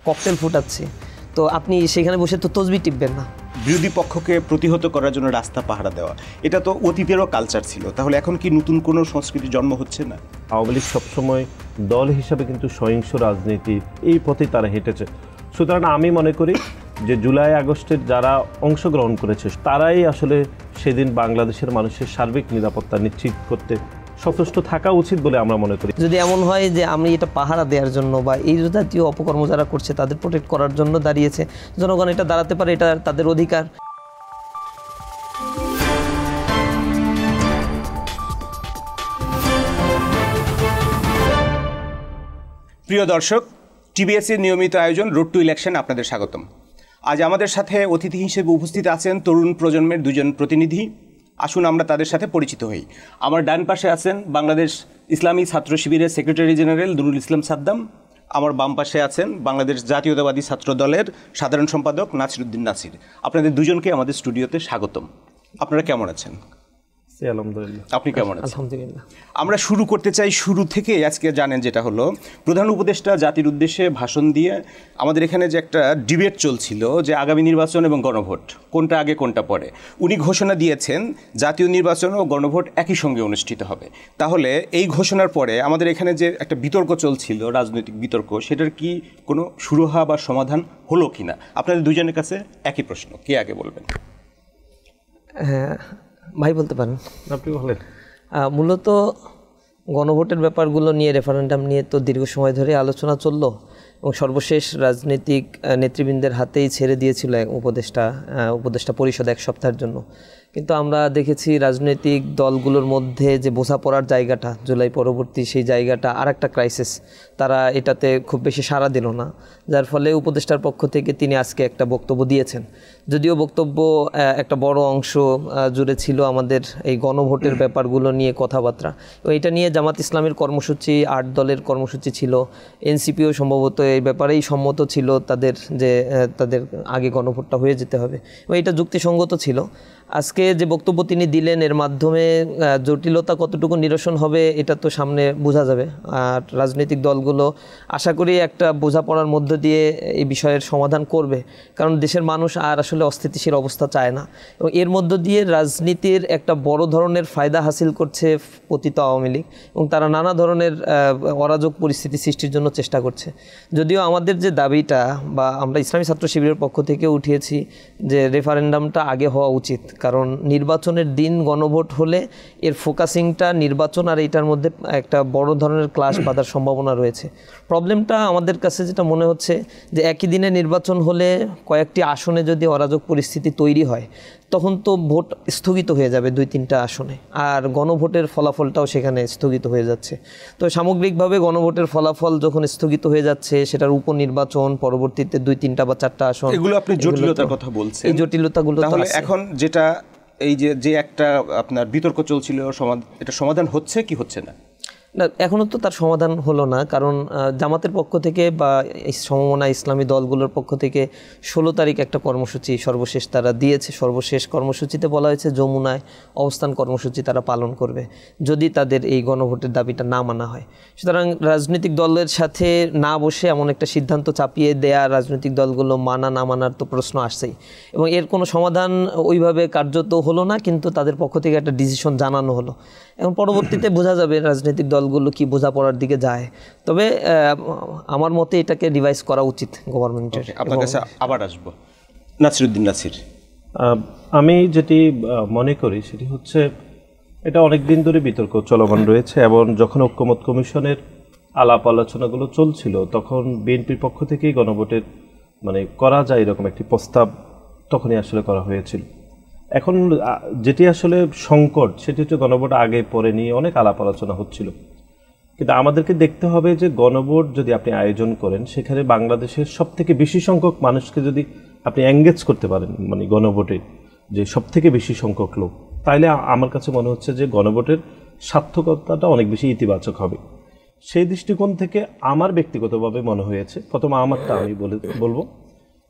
Cocktail ফুটাচ্ছে, তো আপনি সেখানে বসে তো তসবি টিপবেন না। বিরোধী পক্ষকে প্রতিহত করার জন্য রাস্তা পাহারা দেওয়া, এটা তো অতীতেরও কালচার ছিল, তাহলে এখন কি নতুন কোনো সংস্কৃতির জন্ম হচ্ছে না? আওয়ামী লীগ সবসময় দল হিসাবে কিন্তু সহিংস রাজনীতি এই পথেই তারা হেঁটেছে। সুতরাং আমি মনে করি যে জুলাই আগস্টের যারা অংশগ্রহণ করেছে তারাই আসলে সেদিন বাংলাদেশের মানুষের সার্বিক নিরাপত্তা নিশ্চিত করতে সচেষ্ট থাকা উচিত বলে আমরা মনে করি। যদি এমন হয় যে আমি এটা পাহারা দেওয়ার জন্য বা এই জাতীয় অপকর্ম যারা করছে তাদের প্রোটেক্ট করার জন্য দাঁড়িয়েছে, জনগণ এটা দাঁড়াতে পারে, এটা তাদের অধিকার। প্রিয় দর্শক, টিবিএসের নিয়মিত আয়োজন রোড টু ইলেকশন আপনাদের স্বাগতম। আজ আমাদের সাথে অতিথি হিসেবে উপস্থিত আছেন তরুণ প্রজন্মের দুজন প্রতিনিধি। আসুন আমরা তাদের সাথে পরিচিত হই। আমার ডান পাশে আছেন বাংলাদেশ ইসলামী ছাত্র শিবিরের সেক্রেটারি জেনারেল নুরুল ইসলাম সাদ্দাম। আমার বাম পাশে আছেন বাংলাদেশ জাতীয়তাবাদী ছাত্র দলের সাধারণ সম্পাদক নাসিরউদ্দিন নাসির। আপনাদের দুজনকে আমাদের স্টুডিওতে স্বাগতম। আপনারা কেমন আছেন? আলহামদুলিল্লাহ। আপনি কেমন আছেন? আলহামদুলিল্লাহ। আমরা শুরু করতে চাই শুরু থেকে। আজকে জানেন যেটা হলো, প্রধান উপদেষ্টা জাতির উদ্দেশ্যে ভাষণ দিয়ে আমাদের এখানে যে একটা ডিবেট চলছিল যে আগামী নির্বাচন এবং গণভোট কোনটা আগে কোনটা পরে, উনি ঘোষণা দিয়েছেন জাতীয় নির্বাচন ও গণভোট একই সঙ্গে অনুষ্ঠিত হবে। তাহলে এই ঘোষণার পরে আমাদের এখানে যে একটা বিতর্ক চলছিল, রাজনৈতিক বিতর্ক, সেটার কি কোনো সুরাহা বা সমাধান হলো কিনা? আপনাদের দুজনের কাছে একই প্রশ্ন, কে আগে বলবেন? হ্যাঁ ভাই, বলতে পারেন। আপনি বলেন। মূলত গণভোটের ব্যাপারগুলো নিয়ে, রেফারেন্ডাম নিয়ে তো দীর্ঘ সময় ধরে আলোচনা চললো এবং সর্বশেষ রাজনৈতিক নেতৃবৃন্দের হাতেই ছেড়ে দিয়েছিল উপদেষ্টা পরিষদ এক সপ্তাহের জন্য। কিন্তু আমরা দেখেছি রাজনৈতিক দলগুলোর মধ্যে যে বোঝাপড়ার জায়গাটা, জুলাই পরবর্তী সেই জায়গাটা আর একটা ক্রাইসিস, তারা এটাতে খুব বেশি সাড়া দিল না, যার ফলে উপদেষ্টার পক্ষ থেকে তিনি আজকে একটা বক্তব্য দিয়েছেন। যদিও বক্তব্য একটা বড় অংশ জুড়ে ছিল আমাদের এই গণভোটের ব্যাপারগুলো নিয়ে কথাবার্তা, এবং এটা নিয়ে জামাত ইসলামের কর্মসূচি, 8 দলের কর্মসূচি ছিল, এনসিপিও সম্ভবত এই ব্যাপারেই সম্মত ছিল তাদের আগে গণভোটটা হয়ে যেতে হবে, এবং এটা যুক্তিসঙ্গত ছিল। আজকে যে বক্তব্য তিনি দিলেন এর মাধ্যমে জটিলতা কতটুকু নিরসন হবে এটা তো সামনে বোঝা যাবে। আর রাজনৈতিক দলগুলো আশা করি একটা বোঝাপড়ার মধ্য দিয়ে এই বিষয়ের সমাধান করবে, কারণ দেশের মানুষ আর আসলে অস্থিতিশীল অবস্থা চায় না, এবং এর মধ্য দিয়ে রাজনীতির একটা বড় ধরনের ফায়দা হাসিল করছে পতিত আওয়ামী লীগ, এবং তারা নানা ধরনের অরাজক পরিস্থিতি সৃষ্টির জন্য চেষ্টা করছে। যদিও আমাদের যে দাবিটা, বা আমরা ইসলামী ছাত্র শিবিরের পক্ষ থেকে উঠিয়েছি যে রেফারেন্ডামটা আগে হওয়া উচিত, কারণ নির্বাচনের দিন গণভোট হলে এর ফোকাসিংটা নির্বাচন আর এইটার মধ্যে একটা বড় ধরনের ক্লাশ বাঁধার সম্ভাবনা রয়েছে। প্রবলেমটা আমাদের কাছে যেটা মনে হচ্ছে যে একই দিনে নির্বাচন হলে কয়েকটি আসনে যদি অরাজক পরিস্থিতি তৈরি হয় তখন তো ভোট স্থগিত হয়ে যাবে 2-3টা আসনে, আর গণভোটের ফলাফলটাও সেখানে স্থগিত হয়ে যাচ্ছে। তো সামগ্রিকভাবে গণভোটের ফলাফল যখন স্থগিত হয়ে যাচ্ছে, সেটার উপনির্বাচন, পরবর্তীতে 2-3টা বা 4টা আসন, এগুলো আপনি জটিলতার কথা বলছেন। এই জটিলতাগুলো তাহলে এখন যেটা এই যে একটা আপনার বিতর্ক চলছিল, এটা সমাধান হচ্ছে কি হচ্ছে না? না, এখনও তো তার সমাধান হলো না, কারণ জামাতের পক্ষ থেকে বা সমমনা ইসলামী দলগুলোর পক্ষ থেকে 16 তারিখ একটা কর্মসূচি সর্বশেষ তারা দিয়েছে। সর্বশেষ কর্মসূচিতে বলা হয়েছে যমুনায় অবস্থান কর্মসূচি তারা পালন করবে যদি তাদের এই গণভোটের দাবিটা না মানা হয়। সুতরাং রাজনৈতিক দলের সাথে না বসে এমন একটা সিদ্ধান্ত চাপিয়ে দেয়া, রাজনৈতিক দলগুলো মানা না মানার তো প্রশ্ন আসছেই, এবং এর কোনো সমাধান ওইভাবে কার্যত হলো না, কিন্তু তাদের পক্ষ থেকে একটা ডিসিশন জানানো হলো। এখন পরবর্তীতে বোঝা যাবে রাজনৈতিক দলগুলো কি বোঝাপড়ার দিকে যায়। তবে আমার মতে এটাকে রিভাইজ করা উচিত গভর্নমেন্টের। আপনার কাছে আবার আসবো, নাসিরউদ্দিন নাসির। আমি যেটি মনে করি সেটি হচ্ছে, এটা অনেক দিন ধরে বিতর্ক চলমান রয়েছে, এবং যখন ঐক্যমত্য কমিশনের আলাপ আলোচনাগুলো চলছিল তখন বিএনপির পক্ষ থেকেই গণভোটের করা যায় এরকম একটি প্রস্তাব তখনই আসলে করা হয়েছিল। এখন যেটি আসলে সংকট সেটি হচ্ছে গণভোট আগে পরে নিয়ে অনেক আলাপ আলোচনা হচ্ছিল, কিন্তু আমাদেরকে দেখতে হবে যে গণভোট যদি আপনি আয়োজন করেন, সেখানে বাংলাদেশের সবথেকে বেশি সংখ্যক মানুষকে যদি আপনি এঙ্গেজ করতে পারেন, গণভোটে যে সবথেকে বেশি সংখ্যক লোক, তাইলে আমার কাছে মনে হচ্ছে যে গণভোটের সার্থকতাটা অনেক বেশি ইতিবাচক হবে। সেই দৃষ্টিকোণ থেকে আমার ব্যক্তিগতভাবে মনে হয়েছে, প্রথম আমারটা আমি বলবো,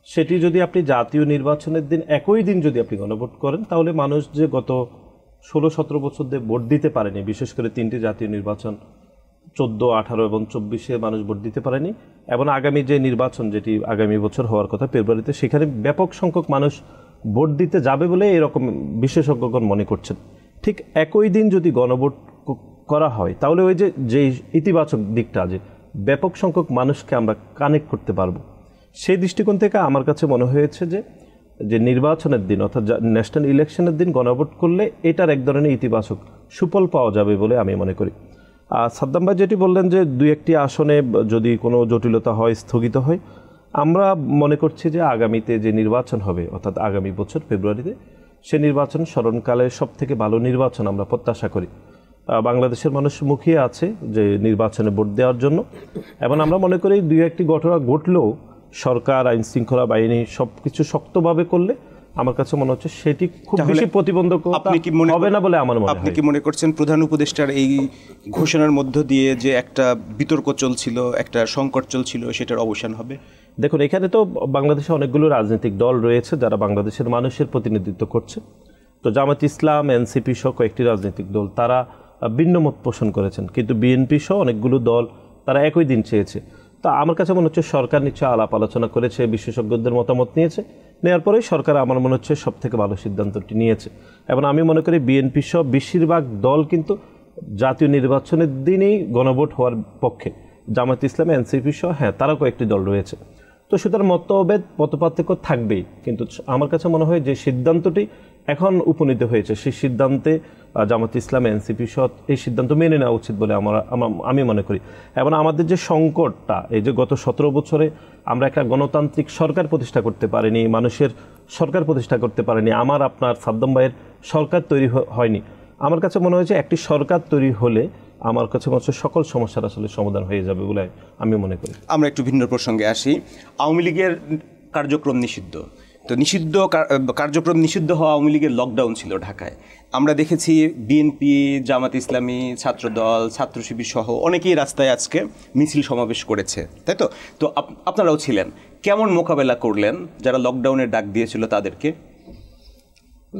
সেটি যদি আপনি জাতীয় নির্বাচনের দিন একই দিন যদি আপনি গণভোট করেন, তাহলে মানুষ যে গত 16-17 বছর ধরে ভোট দিতে পারেনি, বিশেষ করে 3টি জাতীয় নির্বাচন 14, 18 এবং 24-এ মানুষ ভোট দিতে পারেনি, এবং আগামী যে নির্বাচন যেটি আগামী বছর হওয়ার কথা ফেব্রুয়ারিতে, সেখানে ব্যাপক সংখ্যক মানুষ ভোট দিতে যাবে বলে এরকম বিশেষজ্ঞগণ মনে করছেন। ঠিক একই দিন যদি গণভোট করা হয় তাহলে ওই যে ইতিবাচক দিকটা, যে ব্যাপক সংখ্যক মানুষকে আমরা কানেক্ট করতে পারবো, সেই দৃষ্টিকোণ থেকে আমার কাছে মনে হয়েছে যে নির্বাচনের দিন অর্থাৎ ন্যাশনাল ইলেকশনের দিন গণভোট করলে এটার এক ধরনের ইতিবাচক সুফল পাওয়া যাবে বলে আমি মনে করি। আর সাদ্দাম ভাই যেটি বললেন যে 2-1টি আসনে যদি কোনো জটিলতা হয়, স্থগিত হয়, আমরা মনে করছি যে আগামীতে যে নির্বাচন হবে অর্থাৎ আগামী বছর ফেব্রুয়ারিতে, সে নির্বাচন স্মরণকালের সব থেকে ভালো নির্বাচন আমরা প্রত্যাশা করি। বাংলাদেশের মানুষ মুখিয়ে আছে যে নির্বাচনে ভোট দেওয়ার জন্য, এবং আমরা মনে করি 2-1টি ঘটনা ঘটলেও সরকার, আইন শৃঙ্খলা বাহিনী সব কিছু শক্তভাবে করলে আমার কাছে মনে হচ্ছে সেটি খুব বেশি প্রতিবন্ধক হবে না বলে আমার মনে হয়। আপনি কি মনে করছেন প্রধান উপদেষ্টার এই ঘোষণার মধ্য দিয়ে যে একটা বিতর্ক চলছিল, একটা সংকট চলছিল, সেটার অবসান হবে? দেখুন, এখানে তো বাংলাদেশে অনেকগুলো রাজনৈতিক দল রয়েছে যারা বাংলাদেশের মানুষের প্রতিনিধিত্ব করছে। তো জামাত ইসলাম, এনসিপি সহ কয়েকটি রাজনৈতিক দল তারা ভিন্ন মত পোষণ করেছেন, কিন্তু বিএনপি সহ অনেকগুলো দল তারা একই দিন চেয়েছে। তা আমার কাছে মনে হচ্ছে সরকার নিশ্চয় আলাপ আলোচনা করেছে, বিশেষজ্ঞদের মতামত নিয়েছে, নেওয়ার পরেই সরকার আমার মনে হচ্ছে সব থেকে ভালো সিদ্ধান্তটি নিয়েছে। এবং আমি মনে করি বিএনপি সহ বেশিরভাগ দল কিন্তু জাতীয় নির্বাচনের দিনই গণভোট হওয়ার পক্ষে। জামাত ইসলাম, এনসিপি সহ তারাও কয়েকটি দল রয়েছে। তো সুতরাং মতপার্থক্য থাকবেই, কিন্তু আমার কাছে মনে হয় যে সিদ্ধান্তটি এখন উপনীত হয়েছে, সেই সিদ্ধান্তে জামাত ইসলাম, এনসিপি সহ এই সিদ্ধান্ত মেনে নেওয়া উচিত বলে আমি মনে করি। এবং আমাদের যে সংকটটা, এই যে গত 17 বছরে আমরা একটা গণতান্ত্রিক সরকার প্রতিষ্ঠা করতে পারিনি, মানুষের সরকার প্রতিষ্ঠা করতে পারিনি, আমার আপনার সাদ্দাম ভাইয়ের সরকার তৈরি হয়নি। আমার কাছে মনে হয়েছে একটি সরকার তৈরি হলে আমার কাছে মনে হচ্ছে সকল সমস্যার আসলে সমাধান হয়ে যাবে বলে আমি মনে করি। আমরা একটু ভিন্ন প্রসঙ্গে আসি। আওয়ামী লীগের কার্যক্রম নিষিদ্ধ, তো কার্যক্রম নিষিদ্ধ হওয়া আওয়ামী লীগের লকডাউন ছিল ঢাকায়। আমরা দেখেছি বিএনপি, জামাত ইসলামী, ছাত্রদল, ছাত্র শিবির সহ অনেকেই রাস্তায় আজকে মিছিল সমাবেশ করেছে, তাই তো? তো আপনারাও ছিলেন, কেমন মোকাবেলা করলেন যারা লকডাউনের ডাক দিয়েছিল তাদেরকে?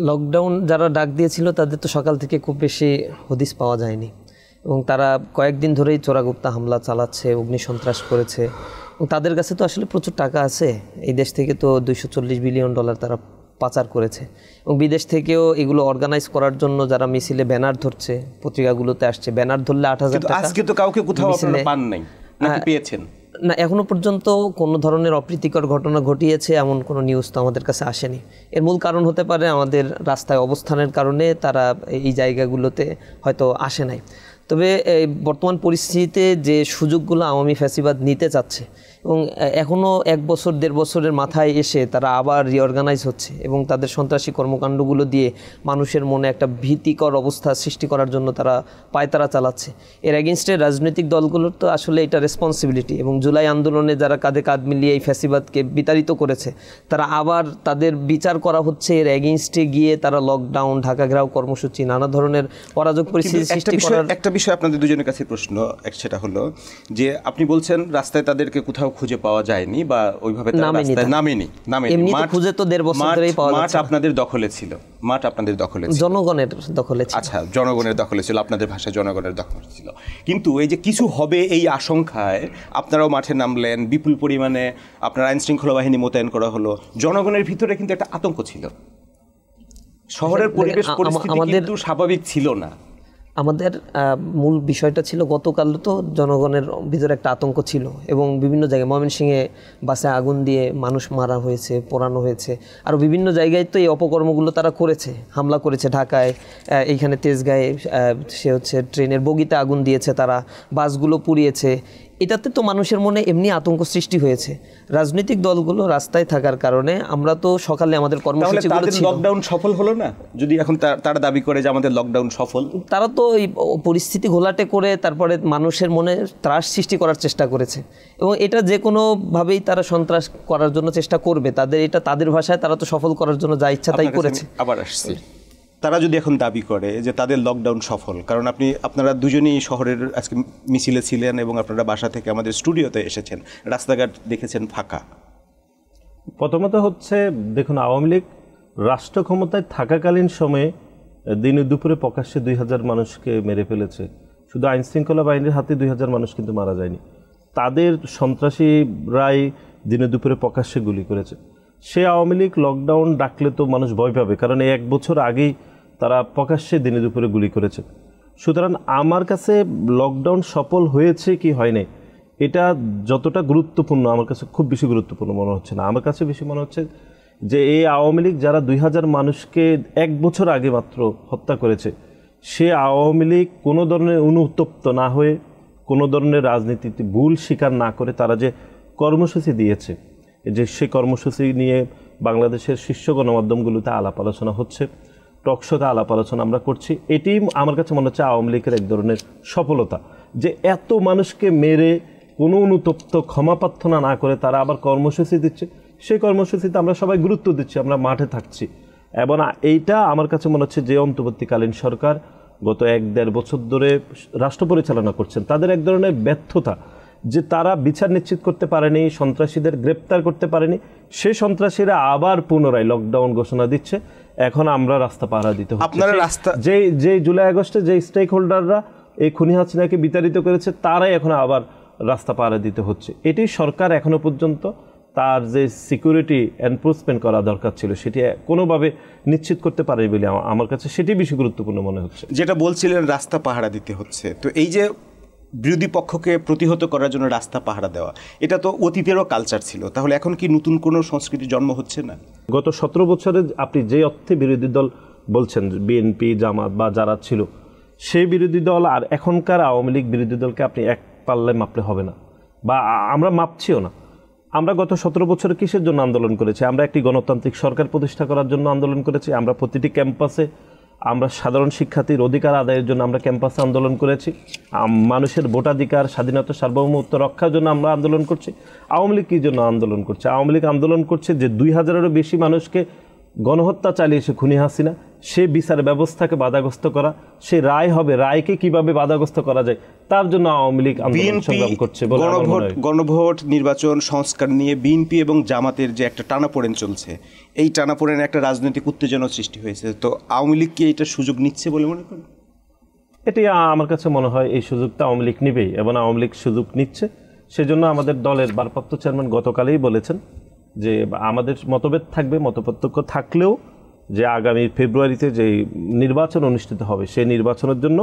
লকডাউন যারা ডাক দিয়েছিল তাদের তো সকাল থেকে খুব বেশি হদিস পাওয়া যায়নি, এবং তারা কয়েকদিন ধরেই চোরাগুপ্তা হামলা চালাচ্ছে, অগ্নিসন্ত্রাস করেছে, এবং তাদের কাছে তো আসলে প্রচুর টাকা আছে। এই দেশ থেকে তো $240 বিলিয়ন তারা পাচার করেছে, এবং বিদেশ থেকেও এগুলো অর্গানাইজ করার জন্য যারা মিছিলে ব্যানার ধরছে, পত্রিকাগুলোতে আসছে, ব্যানার ধরলে 8,000 টাকা। আজকে তো কাউকে কোথাও আপনারা পান নাই নাকি পেয়েছেন? না, এখনো পর্যন্ত কোনো ধরনের অপ্রীতিকর ঘটনা ঘটিয়েছে এমন কোনো নিউজ তো আমাদের কাছে আসেনি। এর মূল কারণ হতে পারে আমাদের রাস্তায় অবস্থানের কারণে তারা এই জায়গাগুলোতে হয়তো আসে নাই। তবে বর্তমান পরিস্থিতিতে যে সুযোগগুলো আওয়ামী ফ্যাসিবাদ নিতে চাচ্ছে, এবং এখনও 1 বছর 1.5 বছরের মাথায় এসে তারা আবার রিঅর্গানাইজ হচ্ছে, এবং তাদের সন্ত্রাসী কর্মকাণ্ডগুলো দিয়ে মানুষের মনে একটা ভীতিকর অবস্থা সৃষ্টি করার জন্য তারা পায়তারা চালাচ্ছে। এর এগেনস্টে রাজনৈতিক দলগুলোর তো আসলে এটা রেসপন্সিবিলিটি, এবং জুলাই আন্দোলনে যারা কাঁধে কাঁধ মিলিয়ে এই ফ্যাসিবাদকে বিতাড়িত করেছে তারা আবার তাদের বিচার করা হচ্ছে। এর এগেনস্টে গিয়ে তারা লকডাউন, ঢাকা ঘেরাও কর্মসূচি, নানা ধরনের অরাজক পরিস্থিতি সৃষ্টি করার। একটা বিষয় আপনাদের দুজনের কাছে প্রশ্ন, সেটা হলো যে আপনি বলছেন রাস্তায় তাদেরকে কোথাও খুঁজে পাওয়া যায়নি বা ওইভাবে নামেনি। খুঁজে তো 1.5 বছর ধরেই পাওয়া যাচ্ছে। মাঠ আপনাদের দখলে ছিল, মাঠ আপনাদের দখলে ছিল, জনগণের দখলে ছিল। আচ্ছা, জনগণের দখলে ছিল, আপনাদের ভাষায় জনগণের দখলে ছিল। কিন্তু এই যে কিছু হবে এই আশঙ্কায় আপনারাও মাঠে নামলেন, বিপুল পরিমাণে আপনার আইন শৃঙ্খলা বাহিনী মোতায়েন করা হলো, জনগণের ভিতরে কিন্তু একটা আতঙ্ক ছিল। শহরের পরিবেশ পরিস্থিতি কিন্তু স্বাভাবিক ছিল না। আমাদের মূল বিষয়টা ছিল গতকাল তো জনগণের ভিতরে একটা আতঙ্ক ছিল, এবং বিভিন্ন জায়গায় ময়মনসিংহে বাসে আগুন দিয়ে মানুষ মারা হয়েছে, পোড়ানো হয়েছে, আরও বিভিন্ন জায়গায় তো এই অপকর্মগুলো তারা করেছে, হামলা করেছে। ঢাকায় এইখানে তেজগাঁয়ে সে হচ্ছে ট্রেনের বগিতে আগুন দিয়েছে, তারা বাসগুলো পুড়িয়েছে। এটাতে তো মানুষের মনে এমনি আতঙ্ক সৃষ্টি হয়েছে। রাজনৈতিক দলগুলো রাস্তায় থাকার কারণে আমরা তো সকালে আমাদের কর্মসূচিগুলো ছিল। লকডাউন সফল হলো না? যদি এখন তারা দাবি করে যে আমাদের লকডাউন সফল, তারা তো এই পরিস্থিতি ঘোলাটে করে তারপরে মানুষের মনে ত্রাস সৃষ্টি করার চেষ্টা করেছে, এবং এটা যে কোনোভাবেই তারা সন্ত্রাস করার জন্য চেষ্টা করবে। তাদের ভাষায় তারা তো সফল করার জন্য যা ইচ্ছা তাই করেছে। আবার আসছি, তারা যদি এখন দাবি করে যে তাদের লকডাউন সফল, কারণ আপনারা দুজনেই শহরের আজকে মিছিলে ছিলেন এবং আপনারা বাসা থেকে আমাদের স্টুডিওতে এসেছেন, রাস্তাঘাট দেখেছেন ফাঁকা। প্রথমত হচ্ছে, দেখুন, আওয়ামী লীগ রাষ্ট্র ক্ষমতায় থাকাকালীন সময়ে দিনে দুপুরে প্রকাশ্যে 2,000 মানুষকে মেরে ফেলেছে, শুধু আইন শৃঙ্খলা বাহিনীর হাতে 2000 মানুষ কিন্তু মারা যায়নি, তাদের সন্ত্রাসীরাই দিনে দুপুরে প্রকাশ্যে গুলি করেছে। সে আওয়ামী লীগ লকডাউন ডাকলে তো মানুষ ভয় পাবে, কারণ এই 1 বছর আগেই তারা প্রকাশ্যে দিনে দুপুরে গুলি করেছে। সুতরাং আমার কাছে লকডাউন সফল হয়েছে কি হয় নাই এটা যতটা গুরুত্বপূর্ণ আমার কাছে খুব বেশি গুরুত্বপূর্ণ মনে হচ্ছে না। আমার কাছে বেশি মনে হচ্ছে যে এই আওয়ামী লীগ যারা 2000 মানুষকে 1 বছর আগে মাত্র হত্যা করেছে, সে আওয়ামী লীগ কোনো ধরনের অনুতপ্ত না হয়ে, কোনো ধরনের রাজনীতিতে ভুল স্বীকার না করে তারা যে কর্মসূচি দিয়েছে, যে সে কর্মসূচি নিয়ে বাংলাদেশের শীর্ষ গণমাধ্যমগুলোতে আলাপ আলোচনা হচ্ছে, টকশোতে আলাপ আলোচনা আমরা করছি, এটি আমার কাছে মনে হচ্ছে আওয়ামী লীগের এক ধরনের সফলতা, যে এত মানুষকে মেরে কোনো অনুতপ্ত ক্ষমা প্রার্থনা না করে তারা আবার কর্মসূচি দিচ্ছে। সেই কর্মসূচিতে আমরা সবাই গুরুত্ব দিচ্ছি, আমরা মাঠে থাকছি। এবং এইটা আমার কাছে মনে হচ্ছে যে অন্তর্বর্তীকালীন সরকার গত 1-1.5 বছর ধরে রাষ্ট্র পরিচালনা করছেন, তাদের এক ধরনের ব্যর্থতা, যে তারা বিচার নিশ্চিত করতে পারেনি, সন্ত্রাসীদের গ্রেপ্তার করতে পারেনি। সেই সন্ত্রাসীরা আবার পুনরায় লকডাউন ঘোষণা দিচ্ছে, এখন আমরা রাস্তা পাহারা দিতে হচ্ছে। যে জুলাই আগস্টে যে স্টেক হোল্ডাররা এই খুনি হাসিনাকে বিতাড়িত করেছে, তারাই এখন আবার রাস্তা পাহারা দিতে হচ্ছে। এটি সরকার এখনো পর্যন্ত তার যে সিকিউরিটি এনফোর্সমেন্ট করা দরকার ছিল সেটি কোনোভাবে নিশ্চিত করতে পারে বলে আমার কাছে সেটি বেশি গুরুত্বপূর্ণ মনে হচ্ছে। যেটা বলছিলেন রাস্তা পাহারা দিতে হচ্ছে, তো এই যে বিরোধী পক্ষকে প্রতিহত করার জন্য রাস্তা পাহারা দেওয়া, এটা তো অতীতেরও কালচার ছিল, তাহলে এখন কি নতুন কোনো সংস্কৃতির জন্ম হচ্ছে না? গত 17 বছরে আপনি যে অর্থে বিরোধী দল বলছেন, বিএনপি, জামাত বা যারা ছিল, সেই বিরোধী দল আর এখনকার আওয়ামী লীগ বিরোধী দলকে আপনি এক পাল্লায় মাপলে হবে না, বা আমরা মাপছিও না। আমরা গত 17 বছরে কিসের জন্য আন্দোলন করেছি? আমরা একটি গণতান্ত্রিক সরকার প্রতিষ্ঠা করার জন্য আন্দোলন করেছি। আমরা প্রতিটি ক্যাম্পাসে আমরা সাধারণ শিক্ষার্থীর অধিকার আদায়ের জন্য আমরা ক্যাম্পাসে আন্দোলন করেছি। মানুষের ভোটাধিকার, স্বাধীনতা, সার্বভৌমত্ব রক্ষার জন্য আমরা আন্দোলন করছি। আওয়ামী লীগ কী জন্য আন্দোলন করছে? আওয়ামী লীগ আন্দোলন করছে যে 2000-এরও বেশি মানুষকে গণহত্যা চালিয়েছে খুনি হাসিনা, সে বিচার ব্যবস্থাকে বাধাগ্রস্ত করা, সে রায় হবে, রায়কে কিভাবে বাধাগ্রস্ত করা যায় তার জন্য আওয়ামী লীগ আন্দোলন সংগ্রাম করছে। গণভোট নির্বাচন সংস্কার নিয়ে বিএনপি এবং জামাতের যে একটা টানাপোড়েন চলছে, এই টানাপোড়েনে একটা রাজনৈতিক উত্তেজনা সৃষ্টি হয়েছে, তো আওয়ামী লীগ কি এটা সুযোগ নিচ্ছে বলে মনে করেন? এটি আমার কাছে মনে হয় এই সুযোগটা আওয়ামী লীগ নেবেই, এবং আওয়ামী লীগ সুযোগ নিচ্ছে। সেজন্য আমাদের দলের ভারপ্রাপ্ত চেয়ারম্যান গতকালই বলেছেন যে আমাদের মতভেদ থাকবে, মতপার্থক্য থাকলেও যে আগামী ফেব্রুয়ারিতে যে নির্বাচন অনুষ্ঠিত হবে সেই নির্বাচনের জন্য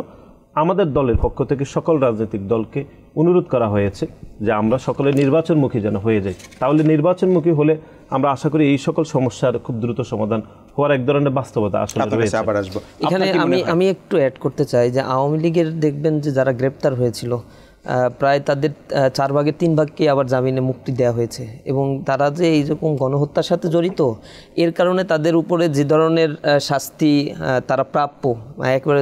আমাদের দলের পক্ষ থেকে সকল রাজনৈতিক দলকে অনুরোধ করা হয়েছে যে আমরা সকলে নির্বাচনমুখী যেন হয়ে যাই। তাহলে নির্বাচনমুখী হলে আমরা আশা করি এই সকল সমস্যার খুব দ্রুত সমাধান হওয়ার এক ধরনের বাস্তবতা আসলে রয়েছে। এখানে আমি একটু অ্যাড করতে চাই যে আওয়ামী লীগের দেখবেন যে যারা গ্রেপ্তার হয়েছিল প্রায় তাদের 4 ভাগের 3 ভাগকে আবার জামিনে মুক্তি দেওয়া হয়েছে, এবং তারা যে এইরকম গণহত্যার সাথে জড়িত, এর কারণে তাদের উপরে যে ধরনের শাস্তি তারা প্রাপ্য, একেবারে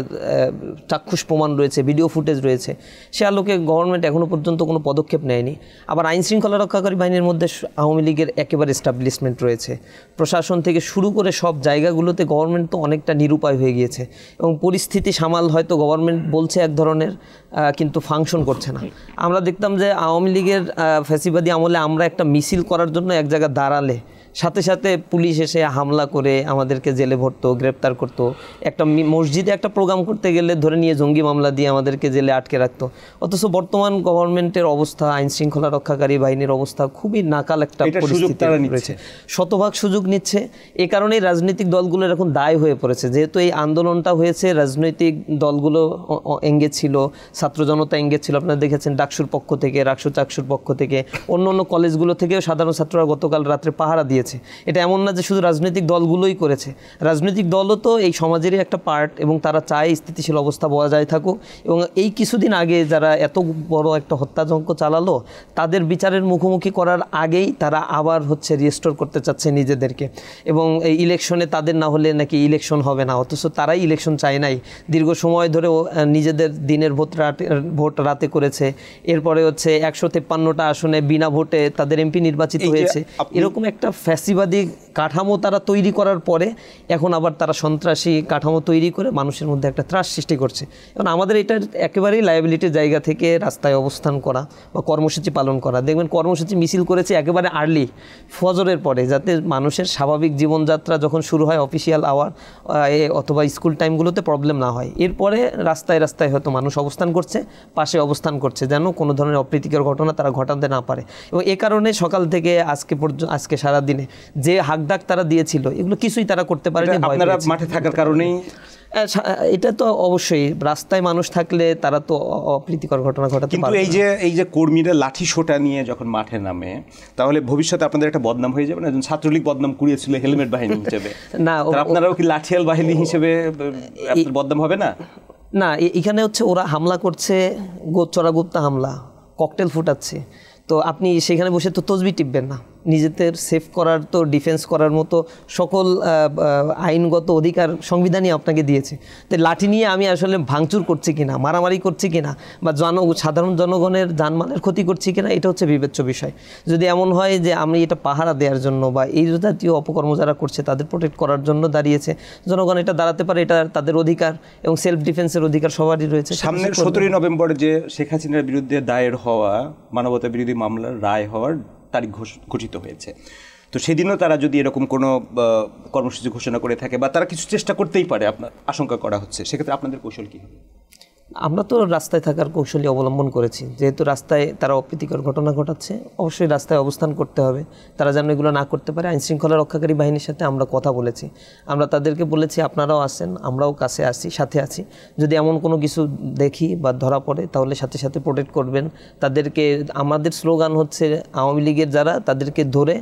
চাক্ষুষ প্রমাণ রয়েছে, ভিডিও ফুটেজ রয়েছে, সে আলোকে গভর্নমেন্ট এখনও পর্যন্ত কোনো পদক্ষেপ নেয়নি। আবার আইন শৃঙ্খলা রক্ষাকারী বাহিনীর মধ্যে আওয়ামী লীগের একেবারে এস্টাবলিশমেন্ট রয়েছে, প্রশাসন থেকে শুরু করে সব জায়গাগুলোতে গভর্নমেন্ট তো অনেকটা নিরুপায় হয়ে গিয়েছে, এবং পরিস্থিতি সামাল হয়তো গভর্নমেন্ট বলছে এক ধরনের, কিন্তু ফাংশন করছে না। আমরা দেখতাম যে আওয়ামী লীগের ফ্যাসিবাদী আমলে আমরা একটা মিছিল করার জন্য এক জায়গায় দাঁড়ালে সাথে সাথে পুলিশ এসে হামলা করে আমাদেরকে জেলে ভরতো, গ্রেপ্তার করতো। একটা মসজিদে একটা প্রোগ্রাম করতে গেলে ধরে নিয়ে জঙ্গি মামলা দিয়ে আমাদেরকে জেলে আটকে রাখতো। অথচ বর্তমান গভর্নমেন্টের অবস্থা, আইন শৃঙ্খলা রক্ষাকারী বাহিনীর অবস্থা খুবই নাকাল একটা পরিস্থিতি রয়েছে, শতভাগ সুযোগ নিচ্ছে। এ কারণেই রাজনৈতিক দলগুলোর এখন দায় হয়ে পড়েছে, যেহেতু এই আন্দোলনটা হয়েছে, রাজনৈতিক দলগুলো এঙ্গেজ ছিল, ছাত্র জনতা এঙ্গেজ ছিল। আপনারা দেখেছেন ডাকসুর পক্ষ থেকে, রাকসু চাকসুর পক্ষ থেকে, অন্য অন্য কলেজগুলো থেকেও সাধারণ ছাত্ররা গতকাল রাত্রে পাহারা দিয়েছে। এটা এমন না যে শুধু রাজনৈতিক দলগুলোই করেছে, রাজনৈতিক দলও তো এই সমাজেরই একটা পার্ট, এবং তারা চায় স্থিতিশীল অবস্থা বজায় থাকুক। এবং এই কিছুদিন আগে যারা এত বড় একটা হত্যাযজ্ঞ চালালো, তাদের বিচারের মুখোমুখি করার আগেই তারা আবার রিস্টোর করতে চাচ্ছে নিজেদেরকে, এবং এই ইলেকশনে তাদের না হলে নাকি ইলেকশন হবে না, অথচ তারাই ইলেকশন চায় নাই। দীর্ঘ সময় ধরেও নিজেদের দিনের ভোট রাতে করেছে, এরপরে 153টা আসনে বিনা ভোটে তাদের এমপি নির্বাচিত হয়েছে। এরকম একটা ফ্যাসিবাদী কাঠামো তারা তৈরি করার পরে এখন আবার তারা সন্ত্রাসী কাঠামো তৈরি করে মানুষের মধ্যে একটা ত্রাস সৃষ্টি করছে। এবং আমাদের এটা একেবারেই লায়াবিলিটির জায়গা থেকে রাস্তায় অবস্থান করা বা কর্মসূচি পালন করা। দেখবেন কর্মসূচি মিছিল করেছে একেবারে আর্লি ফজরের পরে, যাতে মানুষের স্বাভাবিক জীবনযাত্রা যখন শুরু হয় অফিসিয়াল আওয়ার অথবা স্কুল টাইমগুলোতে প্রবলেম না হয়। এরপরে রাস্তায় রাস্তায় হয়তো মানুষ অবস্থান করছে, পাশে অবস্থান করছে, যেন কোনো ধরনের অপ্রীতিকর ঘটনা তারা ঘটাতে না পারে। এবং এ কারণে সকাল থেকে আজকে সারাদিনে যে হাকডাক তারা দিয়েছিল এগুলো কিছুই তারা করতে পারেনি। আপনারা মাঠে থাকার কারণেই এটা তো অবশ্যই, রাস্তায় মানুষ থাকলে তারা তো অপ্রীতিকর ঘটনা ঘটাতে কিন্তু পারে। এই যে কর্মীরা লাঠি সোটা নিয়ে যখন মাঠে নামে, তাহলে ভবিষ্যতে আপনাদের একটা বদনাম হয়ে যাবে না? একজন ছাত্রলীগ বদনাম কুড়িয়েছিল হেলমেট বাহিনী হিসেবে, না আপনারাও কি লাঠিয়াল বাহিনী হিসেবে বদনাম হবে না? না, এখানে হচ্ছে ওরা হামলা করছে, চোরাগুপ্তা হামলা, ককটেল ফুটাচ্ছে, তো আপনি সেখানে বসে তো তসবি টিপবেন না। নিজেদের সেফ করার, তো ডিফেন্স করার মতো সকল আইনগত অধিকার সংবিধানই আপনাকে দিয়েছে। তো লাঠি নিয়ে আমি আসলে ভাঙচুর করছি কিনা, মারামারি করছি কিনা, বা সাধারণ জনগণের জানমালের ক্ষতি করছি কিনা, এটা হচ্ছে বিবেচ্য বিষয়। যদি এমন হয় যে আমি এটা পাহারা দেওয়ার জন্য বা এই জাতীয় অপকর্ম যারা করছে তাদের প্রোটেক্ট করার জন্য দাঁড়িয়েছে, জনগণ এটা দাঁড়াতে পারে, এটা তাদের অধিকার এবং সেলফ ডিফেন্সের অধিকার সবারই রয়েছে। সামনের 17 নভেম্বর যে শেখ হাসিনার বিরুদ্ধে দায়ের হওয়া মানবতা বিরোধী মামলার রায় হওয়ার তারিখ ঘোষিত হয়েছে, তো সেদিনও তারা যদি এরকম কোনো কর্মসূচি ঘোষণা করে থাকে বা তারা কিছু চেষ্টা করতেই পারে, আপনার আশঙ্কা করা হচ্ছে, সেক্ষেত্রে আপনাদের কৌশল কী হবে? আমরা তো রাস্তায় থাকার কৌশলী অবলম্বন করেছি। যেহেতু রাস্তায় তারা অপ্রীতিকর ঘটনা ঘটাচ্ছে, অবশ্যই রাস্তায় অবস্থান করতে হবে। তারা যেন এগুলো না করতে পারে, আইনশৃঙ্খলা রক্ষাকারী বাহিনীর সাথে আমরা কথা বলেছি। আমরা তাদেরকে বলেছি আপনারাও আসেন, আমরাও কাছে আসি, সাথে আছি। যদি এমন কোনো কিছু দেখি বা ধরা পড়ে তাহলে সাথে সাথে প্রোটেক্ট করবেন তাদেরকে। আমাদের স্লোগান হচ্ছে আওয়ামী লীগের যারা, তাদেরকে ধরে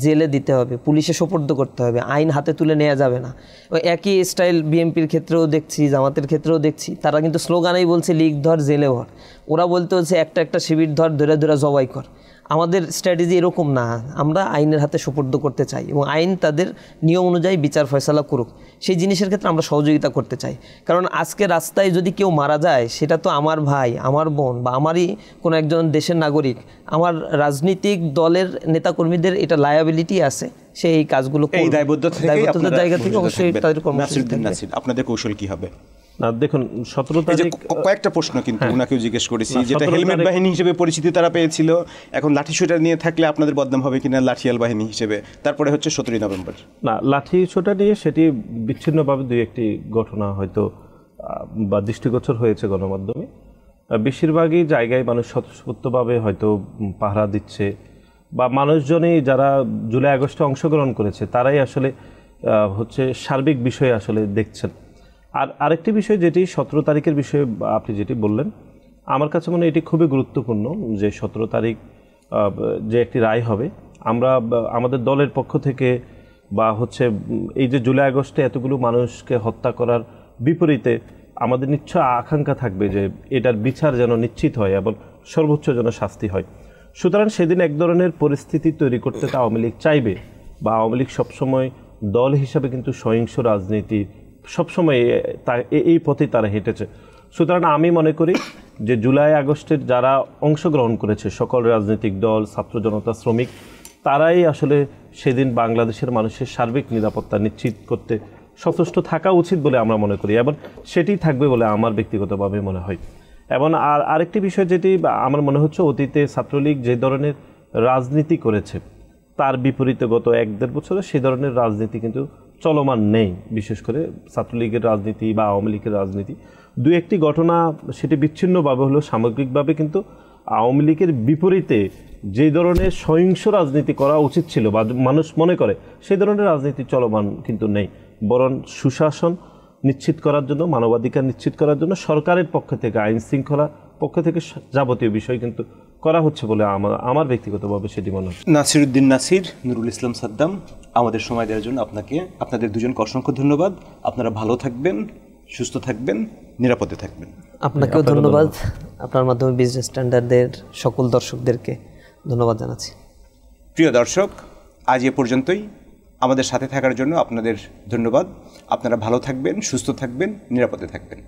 জেলে দিতে হবে, পুলিশে সোপর্দ করতে হবে, আইন হাতে তুলে নেওয়া যাবে না। ওই একই স্টাইল বিএনপির ক্ষেত্রেও দেখছি, জামাতের ক্ষেত্রেও দেখছি, তারা কিন্তু স্লোগানেই বলছে লীগ ধর জেলে ভর, ওরা বলতে হচ্ছে একটা শিবির ধর, ধরে ধরে জবাই কর। আমাদের স্ট্র্যাটেজি এরকম না, আমরা আইনের হাতে সোপর্দ করতে চাই এবং আইন তাদের নিয়ম অনুযায়ী বিচার ফয়সালা করুক, সেই জিনিসের ক্ষেত্রে আমরা সহযোগিতা করতে চাই। কারণ আজকে রাস্তায় যদি কেউ মারা যায়, সেটা তো আমার ভাই, আমার বোন বা আমারই কোনো একজন দেশের নাগরিক। আমার রাজনৈতিক দলের নেতাকর্মীদের এটা লায়াবিলিটি আছে, সেই কাজগুলো এই দায়বদ্ধতার জায়গা থেকে অবশ্যই তাদের কর্মসূচি থাকবে। আপনাদের কৌশল কি হবে? না দেখুন, 17 তারিখ কয়েকটা প্রশ্ন কিন্তু ওনাকেও জিজ্ঞেস করেছি, যেটা হেলমেট বাহিনী হিসেবে পরিচিতি তারা পেয়েছিল, এখন লাঠি সোটা নিয়ে থাকলে আপনাদের বদনাম হবে কিনা লাঠিয়াল বাহিনী হিসেবে। তারপরে হচ্ছে 17 নভেম্বর। না, লাঠি সোটা নিয়ে সেটি বিচ্ছিন্নভাবে দুই একটি ঘটনা হয়তো বা দৃষ্টিগোচর হয়েছে গণমাধ্যমে। বেশিরভাগই জায়গায় মানুষ স্বতঃস্ফূর্তভাবে হয়তো পাহারা দিচ্ছে, বা মানুষজনই যারা জুলাই আগস্টে অংশগ্রহণ করেছে তারাই আসলে হচ্ছে সার্বিক বিষয়ে আসলে দেখছেন। আর আরেকটি বিষয় যেটি 17 তারিখের বিষয়ে আপনি যেটি বললেন, আমার কাছে মনে হয় এটি খুবই গুরুত্বপূর্ণ যে 17 তারিখ যে একটি রায় হবে। আমরা আমাদের দলের পক্ষ থেকে বা হচ্ছে এই যে জুলাই আগস্টে এতগুলো মানুষকে হত্যা করার বিপরীতে আমাদের নিশ্চয় আকাঙ্ক্ষা থাকবে যে এটার বিচার যেন নিশ্চিত হয় এবং সর্বোচ্চ যেন শাস্তি হয়। সুতরাং সেদিন এক ধরনের পরিস্থিতি তৈরি করতে আওয়ামী লীগ চাইবে, বা আওয়ামী লীগ সবসময় দল হিসাবে কিন্তু সহিংস রাজনীতি সবসময় এই পথেই তারা হেঁটেছে। সুতরাং আমি মনে করি যে জুলাই আগস্টের যারা অংশগ্রহণ করেছে, সকল রাজনৈতিক দল, ছাত্র জনতা, শ্রমিক, তারাই আসলে সেদিন বাংলাদেশের মানুষের সার্বিক নিরাপত্তা নিশ্চিত করতে সচেষ্ট থাকা উচিত বলে আমরা মনে করি, এবং সেটি থাকবে বলে আমার ব্যক্তিগতভাবে মনে হয়। এবং আরেকটি বিষয় যেটি আমার মনে হচ্ছে, অতীতে ছাত্রলীগ যে ধরনের রাজনীতি করেছে তার বিপরীতে গত 1-1.5 বছরে সেই ধরনের রাজনীতি কিন্তু চলমান নেই। বিশেষ করে ছাত্রলীগের রাজনীতি বা আওয়ামী লীগের রাজনীতি, দু একটি ঘটনা সেটি বিচ্ছিন্নভাবে হলেও সামগ্রিকভাবে কিন্তু আওয়ামী লীগের বিপরীতে যে ধরনের সহিংস রাজনীতি করা উচিত ছিল বা মানুষ মনে করে, সেই ধরনের রাজনীতি চলমান কিন্তু নেই। বরং সুশাসন নিশ্চিত করার জন্য, মানবাধিকার নিশ্চিত করার জন্য সরকারের পক্ষ থেকে, আইন শৃঙ্খলা পক্ষ থেকে যাবতীয় বিষয় কিন্তু করা হচ্ছে বলে আমার ব্যক্তিগতভাবে সেটি মনে হয়। নাসিরউদ্দিন নাসির, নুরুল ইসলাম সাদ্দাম, আমাদের সময় দেওয়ার জন্য আপনাদের দুজনকে অসংখ্য ধন্যবাদ। আপনারা ভালো থাকবেন, সুস্থ থাকবেন, নিরাপদে থাকবেন। আপনাকেও ধন্যবাদ। আপনার মাধ্যমে বিজনেস স্ট্যান্ডার্ডের সকল দর্শকদেরকে ধন্যবাদ জানাচ্ছি। প্রিয় দর্শক, আজ এ পর্যন্তই। আমাদের সাথে থাকার জন্য আপনাদের ধন্যবাদ। আপনারা ভালো থাকবেন, সুস্থ থাকবেন, নিরাপদে থাকবেন।